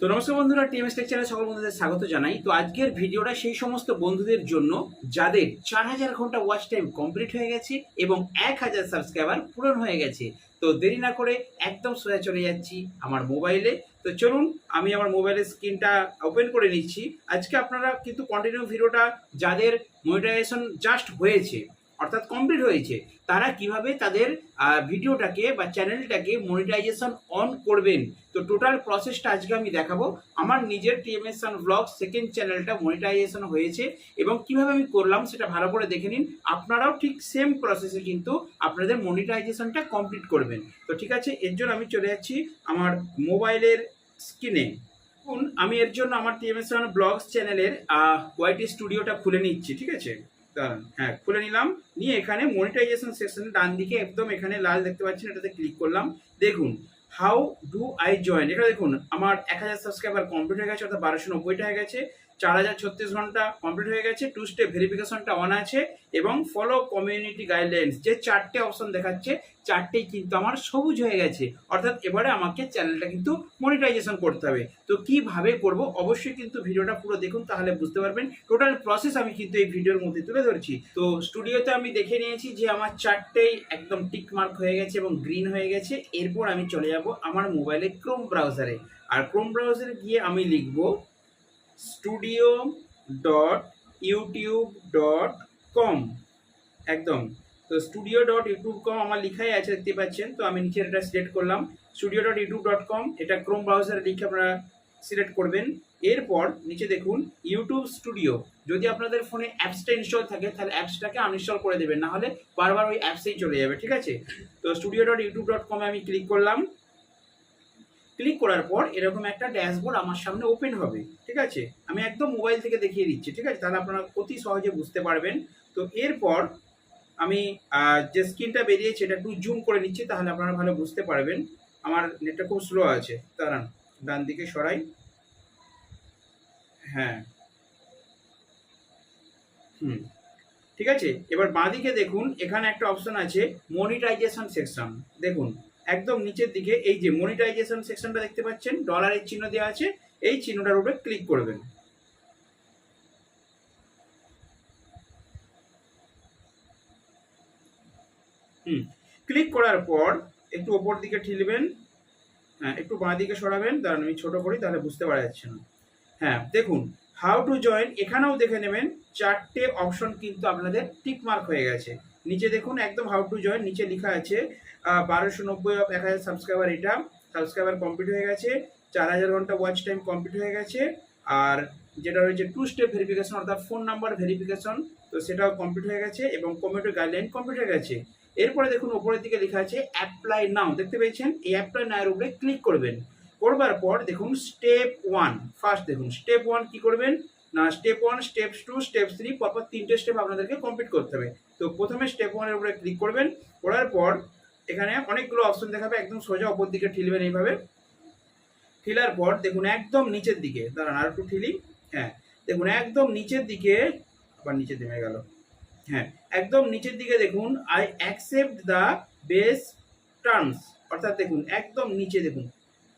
তো নমস্কার বন্ধুরা, টিএমএস টেক চ্যানেলে সকল বন্ধুদের স্বাগত জানাই। তো আজকের ভিডিওটা সেই সমস্ত বন্ধুদের জন্য যাদের 4000 ঘন্টা ওয়াচ টাইম কমপ্লিট হয়ে গেছে এবং 1000 সাবস্ক্রাইবার পূরণ হয়ে গেছে। তো দেরি না করে একদম সোজা চলে যাচ্ছি আমার মোবাইলে। তো চলুন আমি আমার মোবাইলের স্ক্রিনটা ওপেন করে নিচ্ছি। আজকে আপনারা কিন্তু কন্টিনিউ ভিডিওটা যাদের মনিটাইজেশন জাস্ট হয়েছে অর্থাৎ কমপ্লিট হয়েছে তারা কিভাবে তাদের ভিডিওটাকে বা চ্যানেলটাকে মনিটাইজেশন অন করবেন, তো টোটাল প্রসেসটা আজকে আমি দেখাবো। আমার নিজের টিএমএস ব্লগ সেকেন্ড চ্যানেলটা মনিটাইজেশন হয়েছে এবং কিভাবে আমি করলাম সেটা ভালো করে দেখে নিন। আপনারাও ঠিক সেম প্রসেসে কিন্তু আপনাদের মনিটাইজেশনটা কমপ্লিট করবেন। তো ঠিক আছে, এর জন্য আমি চলে যাচ্ছি আমার মোবাইলের স্ক্রিনে। আমি এর জন্য আমার টিএমএস ব্লগস চ্যানেলের ওয়াইটি স্টুডিওটা খুলে নিচ্ছি। ঠিক আছে, হ্যাঁ খুলে নিলাম। নিয়ে এখানে মনিটাইজেশন সেকশনের ডান দিকে একদম এখানে লাল দেখতে পাচ্ছেন, এটাতে ক্লিক করলাম। দেখুন হাউ ডু আই জয়েন, এটা দেখুন আমার 1000 সাবস্ক্রাইবার কমপ্লিট হয়ে গেছে, অর্থাৎ 1290টা হয়ে গেছে। 4036 ঘন্টা কমপ্লিট হয়ে গেছে। 2 স্টেপ ভেরিফিকেশনটা অন আছে এবং ফলো কমিউনিটি গাইডলাইন্স যে 4টে অপশন দেখাচ্ছে, 4টেই কিন্তু আমার সবুজ হয়ে গেছে। অর্থাৎ এবারে আমাকে চ্যানেলটা কিন্তু মনিটাইজেশন করতে হবে। তো কিভাবে করব অবশ্যই কিন্তু ভিডিওটা পুরো দেখুন, তাহলে বুঝতে পারবেন। টোটাল প্রসেস আমি কিন্তু এই ভিডিওর মধ্যে তুলে ধরছি। তো স্টুডিওতে আমি দেখে নিয়েছি যে আমার 4টেই একদম টিক মার্ক হয়ে গেছে এবং গ্রিন হয়ে গেছে। এরপর আমি চলে যাব আমার মোবাইলে ক্রোম ব্রাউজারে, আর ক্রোম ব্রাউজারে গিয়ে আমি লিখব studio.youtube.com একদম। তো studio.youtube.com আমার লিখাই আছে, দেখতে পাচ্ছেন। তো আমি নিচে এটা সিলেক্ট করলাম studio.youtube.com, এটা ক্রোম ব্রাউজারে লিখে আপনারা সিলেক্ট করবেন। এরপর নিচে দেখুন ইউটিউব স্টুডিও। যদি আপনাদের ফোনে অ্যাপসটা ইনস্টল থাকে তাহলে অ্যাপসটাকে আনইনস্টল করে দেবেন, না হলে বারবার ওই অ্যাপসেই চলে যাবে। ঠিক আছে, তো studio.youtube.com আমি ক্লিক করলাম। ক্লিক করার পর এরকম একটা ড্যাশবোর্ড আমার সামনে ওপেন হবে। ঠিক আছে, আমি একদম মোবাইল থেকে দেখিয়ে দিচ্ছি। ঠিক আছে, তাহলে আপনারা অতি সহজে বুঝতে পারবেন। তো এরপর আমি যে স্ক্রিনটা বেরিয়েছে এটা একটু জুম করে নিচ্ছি, তাহলে আপনারা ভালো বুঝতে পারবেন। আমার নেটটা খুব স্লো আছে, দাঁড়ান ডান দিকে সরাই। হ্যাঁ, ঠিক আছে। এবার বাঁদিকে দেখুন এখানে একটা অপশন আছে মনিটাইজেশন সেকশন। দেখুন একদম নিচের দিকে এই যে মনিটাইজেশন সেকশনটা দেখতে পাচ্ছেন, ডলারের চিহ্ন দেওয়া আছে, এই চিহ্নটার উপরে ক্লিক করবেন। ক্লিক করার পর একটু ওপর দিকে ঠেলবেন, হ্যাঁ একটু বাঁ দিকে সরাবেন। দাঁড়ান আমি ছোট করি, তাহলে বুঝতে পারা যাচ্ছে না। হ্যাঁ দেখুন হাউ টু জয়েন, এখানেও দেখে নেবেন 4টে অপশন কিন্তু আপনাদের টিক মার্ক হয়ে গেছে। নিচে দেখুন একদম হাউ টু জয়েন, নিচে লেখা আছে 1290 অফ 1000 সাবস্ক্রাইবার, এটা সাবস্ক্রাইবার কমপ্লিট হয়ে গেছে। 4000 ঘন্টা ওয়াচ টাইম কমপ্লিট হয়ে গেছে। আর যেটা রয়েছে 2 স্টেপ ভেরিফিকেশন অর্থাৎ ফোন নাম্বার ভেরিফিকেশন, তো সেটাও কমপ্লিট হয়ে গেছে এবং কমিউনিটি গাইডলাইন কমপ্লিট হয়ে গেছে। এরপরে দেখুন উপরের দিকে লেখা আছে অ্যাপ্লাই নাও, দেখতে পেয়েছেন। এই অ্যাপ্লাই নাও এর উপরে ক্লিক করবেন। করবার পর দেখুন স্টেপ 1, ফার্স্ট দেখুন স্টেপ 1 কি করবেন না, স্টেপ 1 স্টেপ 2 স্টেপ 3 পরপর 3টে স্টেপ আপনাদেরকে কমপ্লিট করতে হবে। তো প্রথমে স্টেপ 1 এর উপরে ক্লিক করবেন। করার পর এখানে অনেকগুলো অপশন দেখাবে, একদম সোজা উপর দিকে ঠেলবেন এইভাবে। ঠেলার পর দেখুন একদম নিচের দিকে, দাঁড়ান আর একটু ঠেলি। হ্যাঁ দেখুন একদম নিচের দিকে, আবার নিচে নেমে গেল। হ্যাঁ একদম নিচের দিকে দেখুন I accept the base terms, অর্থাৎ দেখুন একদম নিচে দেখুন,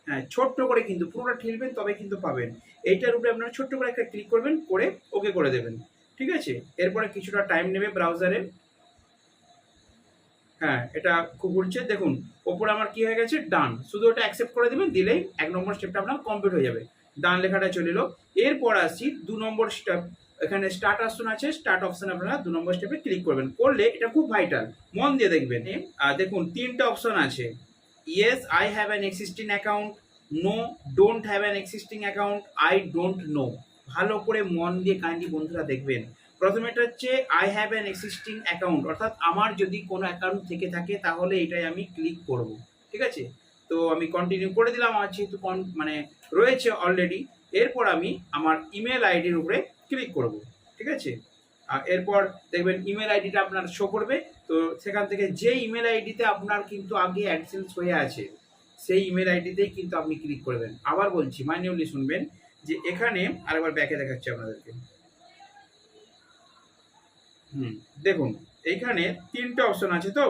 হ্যাঁ ছোট্ট করে কিন্তু পুরোটা ঠেলবেন তবে কিন্তু পাবেন। এইটার উপরে আপনারা ছোট্ট করে একটা ক্লিক করবেন, করে ওকে করে দেবেন। ঠিক আছে, এরপরে কিছুটা টাইম নেবে ব্রাউজারে। হ্যাঁ এটা খুব ঘুরছে, দেখুন ওপরে আমার কি হয়ে গেছে ডান, শুধু ওটা অ্যাকসেপ্ট করে দেবেন, দিলেই 1 নম্বর স্টেপটা আপনার কমপ্লিট হয়ে যাবে। ডান লেখাটা চলে এলো। এরপর আসছি 2 নম্বর স্টেপ, এখানে স্টার্ট অপশন আছে, স্টার্ট অপশন আপনারা 2 নম্বর স্টেপে ক্লিক করবেন। করলে এটা খুব ভাইটাল, মন দিয়ে দেখবেন। দেখুন 3টে অপশন আছে, yes I have an existing account, no don't have an existing account, I don't know. ভালো করে মন দিয়ে কাইন্ডলি বন্ধুরা দেখবেন। প্রথমেটা হচ্ছে I have an existing account, অর্থাৎ আমার যদি কোনো অ্যাকাউন্ট থেকে থাকে তাহলে এটাই আমি ক্লিক করব। ঠিক আছে, তো আমি কন্টিনিউ করে দিলাম, আমার যেহেতু মানে রয়েছে অলরেডি। এরপর আমি আমার ইমেল আইডির উপরে ক্লিক করব। ঠিক আছে, আর এরপর দেখবেন ইমেল আইডিটা আপনার শো করবে। তো সেখান থেকে যে ইমেল আইডিতে আপনার কিন্তু আগে অ্যাডসেন্স হয়ে আছে সেই ইমেল আইডিতেই কিন্তু আপনি ক্লিক করবেন। আবার বলছি মাইনিউলি শুনবেন, যে এখানে আরেকবার ব্যাকে দেখাচ্ছি আপনাদেরকে। দেখুন এইখানে 3টে অপশন আছে। তো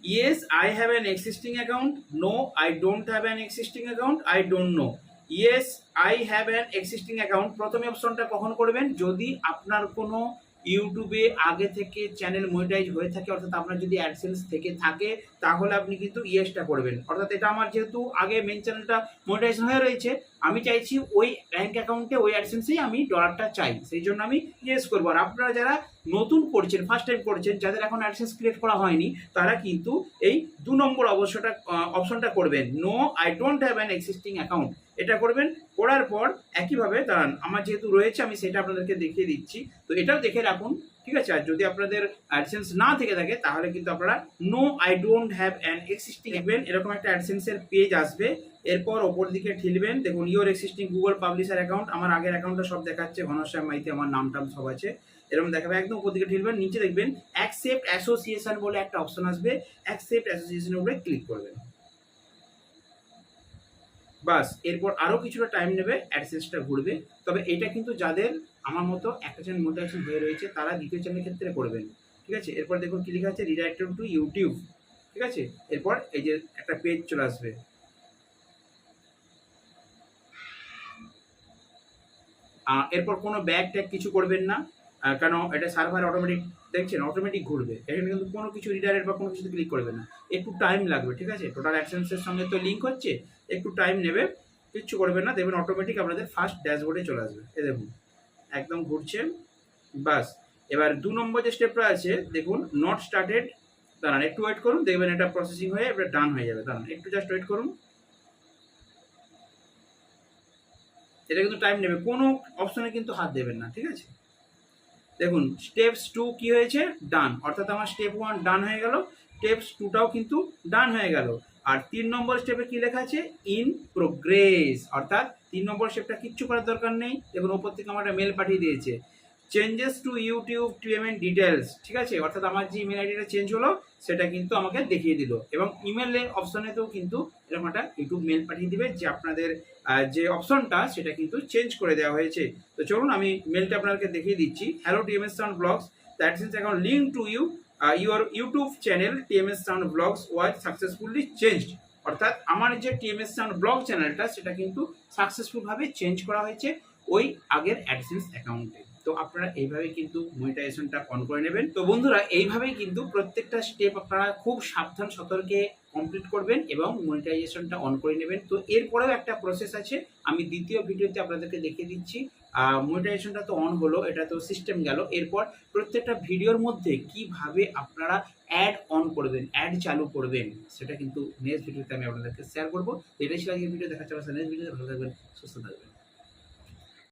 yes I have an existing account, no I don't have an existing account, I don't know. Yes I have an existing account, প্রথম অপশনটা কখন করবেন? যদি আপনার কোনো ইউটিউবে আগে থেকে চ্যানেল মনিটাইজ হয়ে থাকে, অর্থাৎ আপনার যদি অ্যাডসেন্স থেকে থাকে, তাহলে আপনি কিন্তু ইয়েসটা করবেন। অর্থাৎ এটা আমার যেহেতু আগে মেন চ্যানেলটা মনিটাইজেশন হয়ে রয়েছে, আমি চাইছি ওই ব্যাঙ্ক অ্যাকাউন্টে ওই অ্যাডসেন্সেই আমি ডলারটা চাই, সেই জন্য আমি ইয়েস করবো। আর আপনারা যারা নতুন করছেন, ফার্স্ট টাইম করছেন, যাদের এখন অ্যাডসেন্স ক্রিয়েট করা হয়নি, তারা কিন্তু এই 2 নম্বর অপশনটা করবেন, no I don't have an existing account, এটা করবেন। করার পর একইভাবে দাঁড়ান, আমার যেহেতু রয়েছে আমি সেটা আপনাদেরকে দেখিয়ে দিচ্ছি, তো এটাও দেখে রাখুন, ঠিক আছে? আর যদি আপনাদের অ্যাডসেন্স না থেকে থাকে, তাহলে কিন্তু আপনারা no I don't have an existing দেখবেন, এরকম একটা অ্যাডসেন্সের পেজ আসবে। এরপর ওপর দিকে ঠেলবেন, দেখুন your existing Google publisher account, আমার আগের অ্যাকাউন্টটা সব দেখাচ্ছে, ঘনশ্যাম মাইতি আমার নাম টাম সব আছে, এরকম দেখাবে। একদম উপর দিকে ঠেলবেন, নিচে দেখবেন অ্যাকসেপ্ট অ্যাসোসিয়েশন বলে একটা অপশন আসবে, অ্যাকসেপ্ট অ্যাসোসিয়েশনের উপরে ক্লিক করবেন। বাস, এরপর আরও কিছুটা টাইম নেবে, অ্যাডসেন্সটা ঘুরবে। তবে এটা কিন্তু যাদের আমার মতো একটা চ্যানেল মোটিভেশন হয়ে রয়েছে, তারা দ্বিতীয় চ্যানেলের ক্ষেত্রে করবেন, ঠিক আছে? এরপর দেখুন কি লেখা আছে, রিডাইরেক্টেড টু ইউটিউব, ঠিক আছে? এরপর এই যে একটা পেজ চলে আসবে, এরপর কোনো ব্যাগ ট্যাগ কিছু করবেন না, কারণ এটা সার্ভার অটোমেটিক, দেখছেন অটোমেটিক ঘুরবে, এখানে কিন্তু কোনো কিছু রিডাইরেক্ট বা কোনো কিছুতে ক্লিক করবে না, একটু টাইম লাগবে, ঠিক আছে? টোটাল অ্যাডসেন্সের সঙ্গে তো লিঙ্ক হচ্ছে, একটু টাইম নেবে, কিচ্ছু করবেন না, দেখবেন অটোমেটিক আপনাদের ফার্স্ট ড্যাশবোর্ডে চলে আসবে। এ দেখুন একদম ঘুরছে। বাস, এবার 2 নম্বর যে স্টেপটা আছে, দেখুন নট স্টার্টেড, দাঁড়ান একটু ওয়েট করুন, দেখবেন এটা প্রসেসিং হয়ে এবার ডান হয়ে যাবে, দাঁড়ান একটু জাস্ট ওয়েট করুন, এটা কিন্তু টাইম নেবে, কোনো অপশনে কিন্তু হাত দেবেন না, ঠিক আছে? দেখুন স্টেপস 2 কি হয়েছে, ডান, অর্থাৎ আমার স্টেপ 1 ডান হয়ে গেল, স্টেপস 2টাও কিন্তু ডান হয়ে গেল। আর 3 নম্বর স্টেপে কি লেখা আছে, ইন প্রোগ্রেস, অর্থাৎ 3 নম্বর স্টেপটা কিচ্ছু করার দরকার নেই, দেখুন ওপর থেকে আমার একটা মেল পাঠিয়ে দিয়েছে, changes to YouTube payment details, ঠিক আছে? অর্থাৎ আমার যে ইমেল আইডিটা চেঞ্জ হলো সেটা কিন্তু আমাকে দেখিয়ে দিল, এবং ইমেলে অপশনেতেও কিন্তু এরকম একটা ইউটিউব মেল পাঠিয়ে দিবে যে আপনাদের যে অপশনটা সেটা কিন্তু চেঞ্জ করে দেওয়া হয়েছে। তো চলুন আমি মেলটা আপনাদেরকে দেখিয়ে দিচ্ছি, hello TMS sound blogs, the AdSense account link to your YouTube channel TMS sound blogs was successfully changed, অর্থাৎ আমার যে টিএমএস সাউন্ড ব্লগ চ্যানেলটা সেটা কিন্তু সাকসেসফুলভাবে চেঞ্জ করা হয়েছে ওই আগের অ্যাডসেন্স অ্যাকাউন্টে। তো আপনারা এইভাবে কিন্তু মনিটাইজেশনটা অন করে নেবেন। তো বন্ধুরা এইভাবেই কিন্তু প্রত্যেকটা স্টেপ আপনারা খুব সাবধান সতর্কে কমপ্লিট করবেন এবং মনিটাইজেশনটা অন করে নেবেন। তো এরপরেও একটা প্রসেস আছে, আমি দ্বিতীয় ভিডিওতে আপনাদেরকে দেখিয়ে দিচ্ছি। মনিটাইজেশনটা তো অন হলো, এটা তো সিস্টেম গেল, এরপর প্রত্যেকটা ভিডিওর মধ্যে কিভাবে আপনারা অ্যাড অন করবেন, অ্যাড চালু করবেন, সেটা কিন্তু নেক্সট ভিডিওতে আমি আপনাদেরকে শেয়ার করবো। এটাই ছিল আজকের ভিডিও, দেখা যাচ্ছে নেক্সট ভিডিওতে, ভালো থাকবেন, সুস্থ থাকবেন।